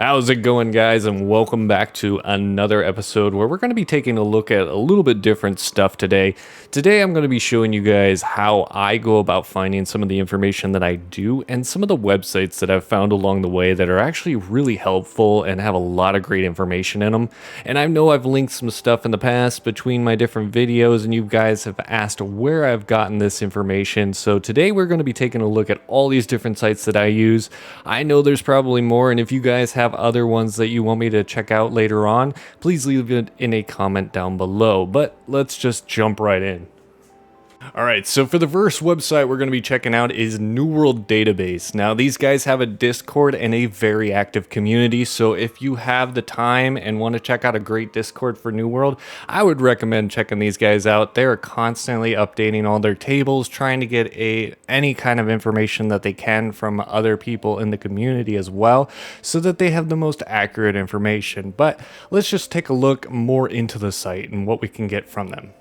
How's it going, guys, and welcome back to another episode where we're going to be taking a look at a little bit different stuff today. Today I'm going to be showing you guys how I go about finding some of the information that I do and some of the websites that I've found along the way that are actually really helpful and have a lot of great information in them. And I know I've linked some stuff in the past between my different videos, and you guys have asked where I've gotten this information. So today we're going to be taking a look at all these different sites that I use. I know there's probably more, and if you guys have other ones that you want me to check out later on, please leave it in a comment down below. But let's just jump right in. Alright, so for the first website we're going to be checking out is NewWorld Database. Now, these guys have a Discord and a very active community, so if you have the time and want to check out a great Discord for NewWorld, I would recommend checking these guys out. They're constantly updating all their tables, trying to get any kind of information that they can from other people in the community as well, so that they have the most accurate information. But let's just take a look more into the site and what we can get from them.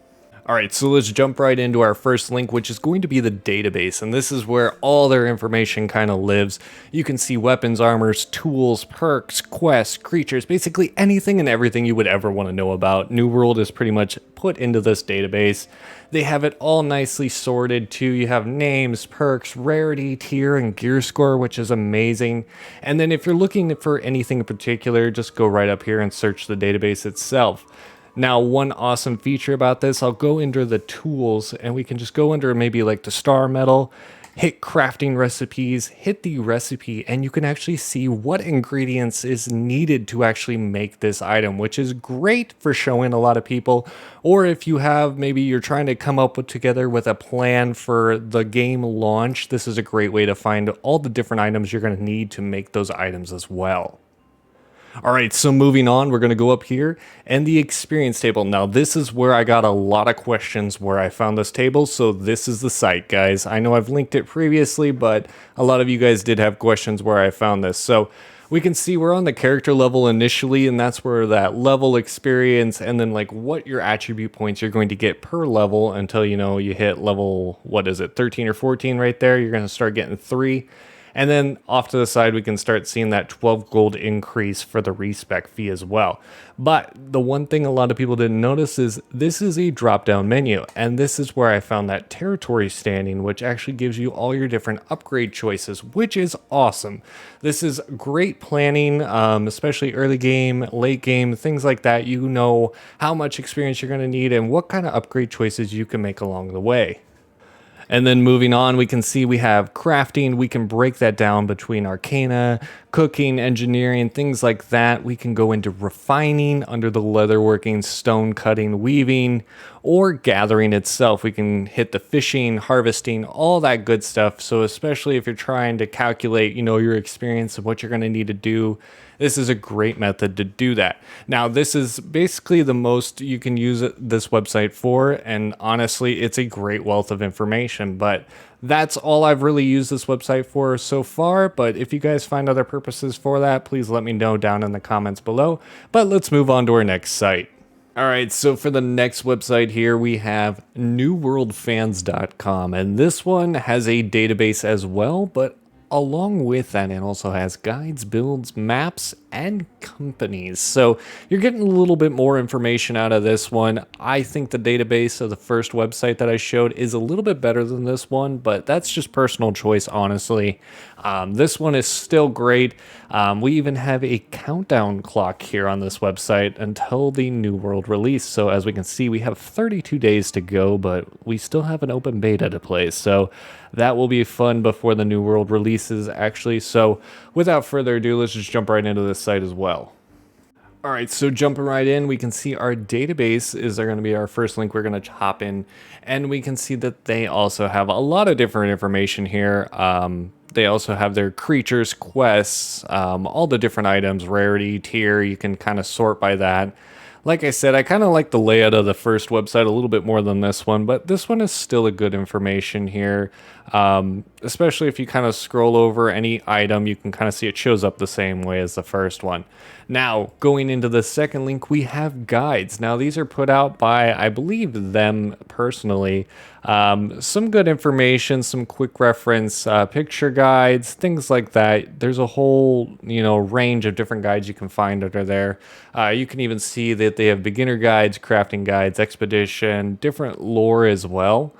Alright, so let's jump right into our first link, which is going to be the database, and this is where all their information kind of lives. You can see weapons, armors, tools, perks, quests, creatures, basically anything and everything you would ever want to know about. New World is pretty much put into this database. They have it all nicely sorted too. You have names, perks, rarity, tier, and gear score, which is amazing. And then if you're looking for anything in particular, just go right up here and search the database itself. Now, one awesome feature about this, I'll go into the tools and we can just go under maybe like the star medal, hit crafting recipes, hit the recipe, and you can actually see what ingredients is needed to actually make this item, which is great for showing a lot of people. Or if you have, maybe you're trying to come up together with a plan for the game launch, this is a great way to find all the different items you're going to need to make those items as well. Alright, so moving on, we're going to go up here and the experience table. Now, this is where I got a lot of questions where I found this table, so this is the site, guys. I know I've linked it previously, but a lot of you guys did have questions where I found this. So we can see we're on the character level initially, and that's where that level experience and then like what your attribute points you're going to get per level until, you know, you hit level, 13 or 14 right there. You're going to start getting 3. And then off to the side, we can start seeing that 12 gold increase for the respec fee as well. But the one thing a lot of people didn't notice is this is a drop-down menu. And this is where I found that territory standing, which actually gives you all your different upgrade choices, which is awesome. This is great planning, especially early game, late game, things like that. You know how much experience you're going to need and what kind of upgrade choices you can make along the way. And then moving on, we can see we have crafting. We can break that down between arcana, cooking, engineering, things like that. We can go into refining under the leatherworking, stone cutting, weaving, or gathering itself. We can hit the fishing, harvesting, all that good stuff. So especially if you're trying to calculate, you know, your experience of what you're going to need to do, this is a great method to do that. Now, this is basically the most you can use this website for, and honestly, it's a great wealth of information, but that's all I've really used this website for so far. But if you guys find other purposes for that, please let me know down in the comments below. But let's move on to our next site. Alright, so for the next website here, we have newworldfans.com, and this one has a database as well, but along with that, it also has guides, builds, maps, and companies. So you're getting a little bit more information out of this one. I think the database of the first website that I showed is a little bit better than this one, but that's just personal choice, honestly. This one is still great. We even have a countdown clock here on this website until the New World release. So as we can see, we have 32 days to go, but we still have an open beta to play. So that will be fun before the New World releases, actually. So without further ado, let's just jump right into this site as well. Alright, so jumping right in, we can see our database is going to be our first link we're going to hop in, and we can see that they also have a lot of different information here. They also have their creatures, quests, all the different items, rarity, tier, you can kind of sort by that. Like I said, I kind of like the layout of the first website a little bit more than this one, but this one is still a good information here. Especially if you kind of scroll over any item, you can kind of see it shows up the same way as the first one. Now, going into the second link, we have guides. Now, these are put out by, I believe, them personally. Some good information, some quick reference picture guides, things like that. There's a whole, range of different guides you can find under there. You can even see that they have beginner guides, crafting guides, expedition, different lore as well.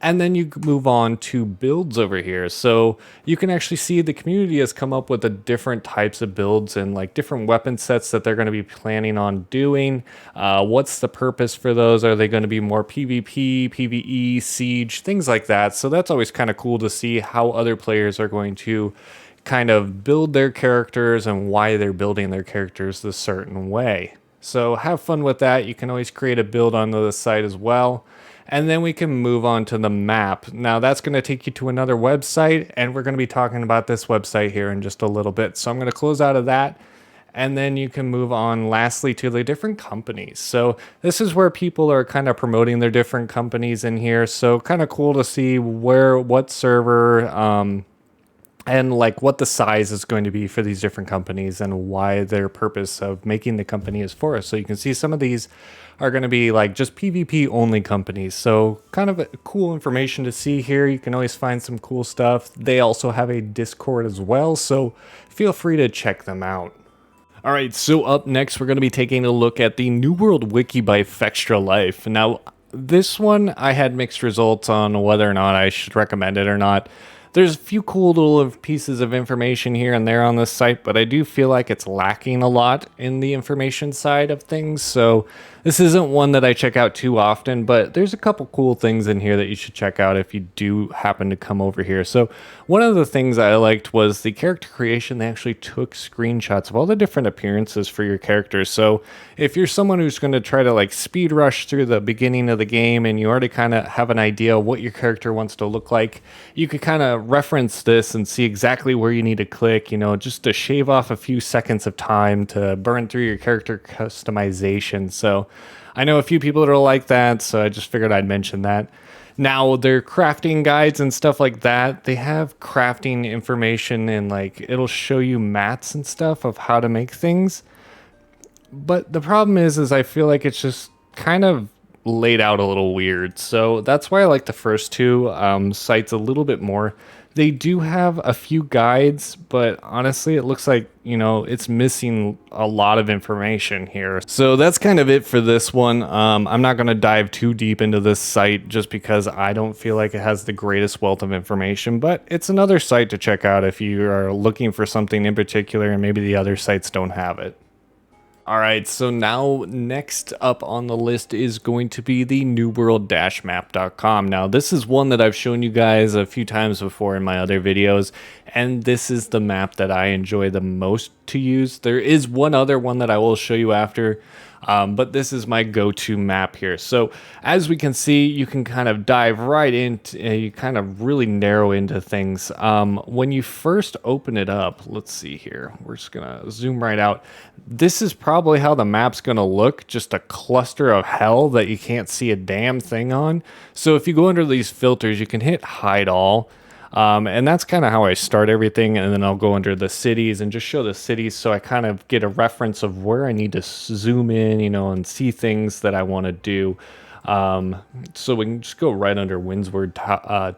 And then you move on to builds over here. So you can actually see the community has come up with the different types of builds and like different weapon sets that they're going to be planning on doing. What's the purpose for those? Are they going to be more PvP, PvE, siege, things like that? So that's always kind of cool to see how other players are going to kind of build their characters and why they're building their characters a certain way. So have fun with that. You can always create a build on the site as well. And then we can move on to the map. Now that's going to take you to another website, and we're going to be talking about this website here in just a little bit. So I'm going to close out of that, and then you can move on lastly to the different companies. So this is where people are kind of promoting their different companies in here. So kind of cool to see what server, and like what the size is going to be for these different companies and why their purpose of making the company is for us. So you can see some of these are going to be like just PvP only companies. So kind of cool information to see here. You can always find some cool stuff. They also have a Discord as well, so feel free to check them out. All right, so up next, we're going to be taking a look at the NewWorld Wiki by Fextra Life. Now, this one I had mixed results on whether or not I should recommend it or not. There's a few cool little pieces of information here and there on this site, but I do feel like it's lacking a lot in the information side of things. So this isn't one that I check out too often, but there's a couple cool things in here that you should check out if you do happen to come over here. So one of the things I liked was the character creation. They actually took screenshots of all the different appearances for your characters. So if you're someone who's going to try to like speed rush through the beginning of the game and you already kind of have an idea of what your character wants to look like, you could kind of reference this and see exactly where you need to click, just to shave off a few seconds of time to burn through your character customization. So I know a few people that are like that, so I just figured I'd mention that. Now, their crafting guides and stuff like that, they have crafting information and like it'll show you mats and stuff of how to make things. But the problem is I feel like it's just kind of laid out a little weird. So that's why I like the first two sites a little bit more. They do have a few guides, but honestly, it looks like, it's missing a lot of information here. So that's kind of it for this one. I'm not going to dive too deep into this site just because I don't feel like it has the greatest wealth of information, but it's another site to check out if you are looking for something in particular and maybe the other sites don't have it. All right, so now next up on the list is going to be the newworld-map.com. Now, this is one that I've shown you guys a few times before in my other videos, and this is the map that I enjoy the most to use. There is one other one that I will show you after, but this is my go-to map here. So as we can see, you can kind of dive right into, you kind of really narrow into things. When you first open it up, let's see here, we're just gonna zoom right out. This is probably how the map's gonna look, just a cluster of hell that you can't see a damn thing on. So if you go under these filters, you can hit hide all. And that's kind of how I start everything, and then I'll go under the cities and just show the cities so I kind of get a reference of where I need to zoom in, and see things that I want to do. So we can just go right under Windsward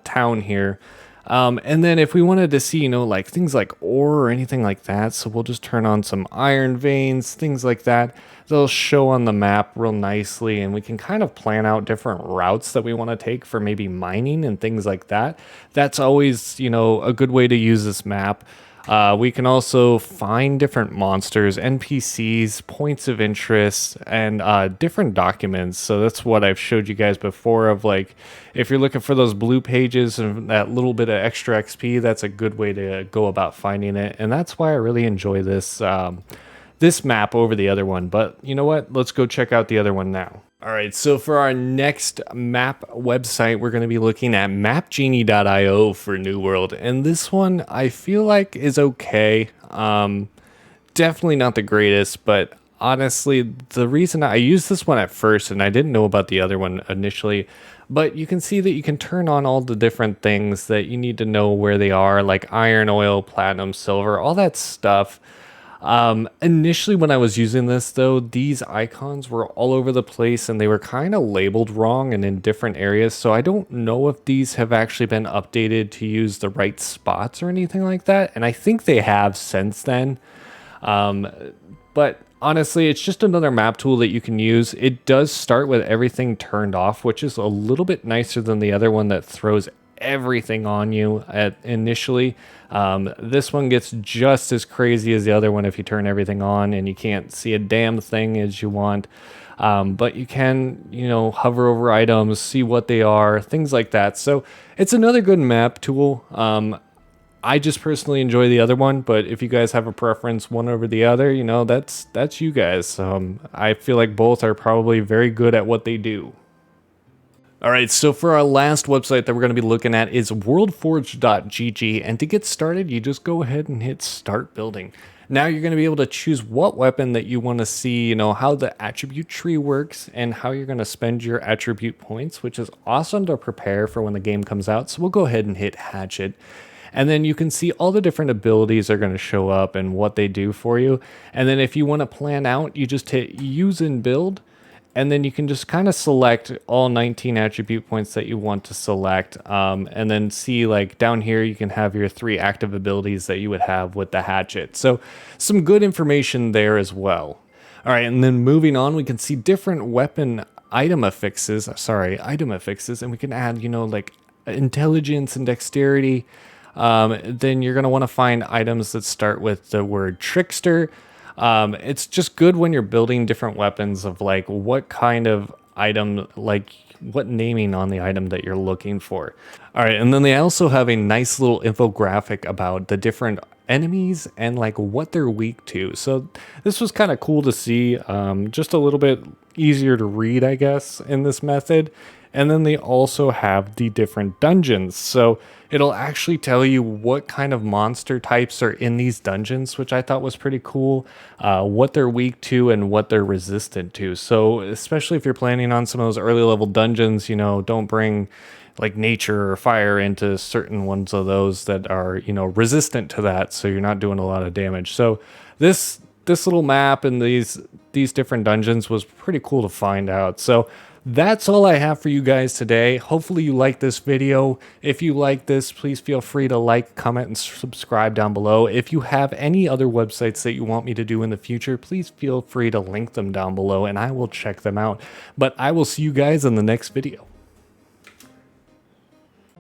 town here. And then if we wanted to see, like things like ore or anything like that, so we'll just turn on some iron veins, things like that. They'll show on the map real nicely, and we can kind of plan out different routes that we want to take for maybe mining and things like that. That's always, a good way to use this map. We can also find different monsters, NPCs, points of interest, and different documents. So that's what I've showed you guys before of like, if you're looking for those blue pages and that little bit of extra XP, that's a good way to go about finding it. And that's why I really enjoy this this map over the other one. But you know what? Let's go check out the other one now. All right, so for our next map website, we're going to be looking at Mapgenie.io for New World. And this one I feel like is okay. Definitely not the greatest, but honestly, the reason I used this one at first, and I didn't know about the other one initially, but you can see that you can turn on all the different things that you need to know where they are, like iron, oil, platinum, silver, all that stuff. Initially, when I was using this, though, these icons were all over the place and they were kind of labeled wrong and in different areas. So I don't know if these have actually been updated to use the right spots or anything like that. And I think they have since then. But honestly, it's just another map tool that you can use. It does start with everything turned off, which is a little bit nicer than the other one that throws everything on you initially. This one gets just as crazy as the other one if you turn everything on and you can't see a damn thing as you want. But you can, hover over items, see what they are, things like that. So it's another good map tool. I just personally enjoy the other one, but if you guys have a preference one over the other, that's you guys. I feel like both are probably very good at what they do. All right, so for our last website that we're going to be looking at is worldforge.gg, and to get started, you just go ahead and hit start building. Now you're going to be able to choose what weapon that you want to see, how the attribute tree works, and how you're going to spend your attribute points, which is awesome to prepare for when the game comes out. So we'll go ahead and hit hatchet. And then you can see all the different abilities are going to show up and what they do for you. And then if you want to plan out, you just hit use and build. And then you can just kind of select all 19 attribute points that you want to select. And then see, like down here, you can have your 3 active abilities that you would have with the hatchet. So some good information there as well. All right, and then moving on, we can see different weapon item affixes. And we can add, like intelligence and dexterity. Then you're going to want to find items that start with the word trickster. It's just good when you're building different weapons of like what kind of item, like what naming on the item that you're looking for. All right, and then they also have a nice little infographic about the different enemies and like what they're weak to. So this was kind of cool to see, just a little bit easier to read, I guess, in this method. And then they also have the different dungeons. So it'll actually tell you what kind of monster types are in these dungeons, which I thought was pretty cool, what they're weak to and what they're resistant to. So especially if you're planning on some of those early level dungeons, don't bring like nature or fire into certain ones of those that are, resistant to that. So you're not doing a lot of damage. So this little map and these different dungeons was pretty cool to find out. So that's all I have for you guys today. Hopefully you like this video. If you like this, please feel free to like, comment, and subscribe down below. If you have any other websites that you want me to do in the future, please feel free to link them down below and I will check them out. But I will see you guys in the next video.